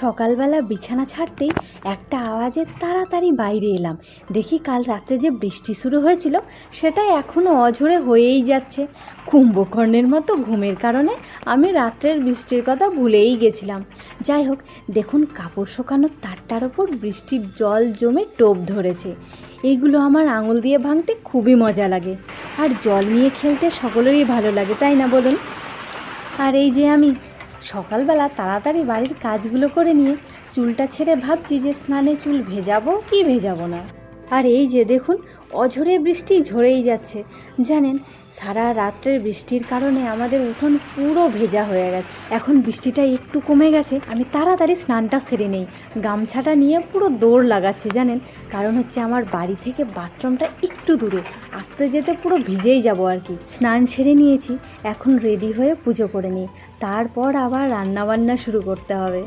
সকালবেলা বিছানা ছাড়তেই একটা আওয়াজে তাড়াতাড়ি বাইরে এলাম। দেখি কাল রাত্রে যে বৃষ্টি শুরু হয়েছিল সেটা এখনও অঝরে হয়েই যাচ্ছে। কুম্ভকর্ণের মতো ঘুমের কারণে আমি রাত্রের বৃষ্টির কথা ভুলেই গেছিলাম। যাই হোক, দেখুন কাপড় শুকানোর তারটার ওপর বৃষ্টির জল জমে টোপ ধরেছে। এইগুলো আমার আঙুল দিয়ে ভাঙতে খুবই মজা লাগে, আর জল নিয়ে খেলতে সকলেরই ভালো লাগে, তাই না বলুন? আর এই যে আমি সকালবেলা তাড়াতাড়ি বাড়ির কাজগুলো করে নিয়ে চুলটা ছেড়ে ভাবছি যে স্নানে চুল ভেজাবো কি ভেজাবো না। আর এই যে দেখুন, অঝরে বৃষ্টি ঝরেই যাচ্ছে। জানেন, সারা রাত্রের বৃষ্টির কারণে আমাদের উঠোন পুরো ভেজা হয়ে গেছে। এখন বৃষ্টিটা একটু কমে গেছে, আমি তাড়াতাড়ি স্নানটা সেরে নেই। গামছাটা নিয়ে পুরো দৌড় লাগাচ্ছি, জানেন, কারণ হচ্ছে আমার বাড়ি থেকে বাথরুমটা একটু দূরে, আসতে যেতে পুরো ভিজেই যাব আর কি। স্নান সেরে নিয়েছি, এখন রেডি হয়ে পুজো করে নিই, তারপর আবার রান্নাবান্না শুরু করতে হবে।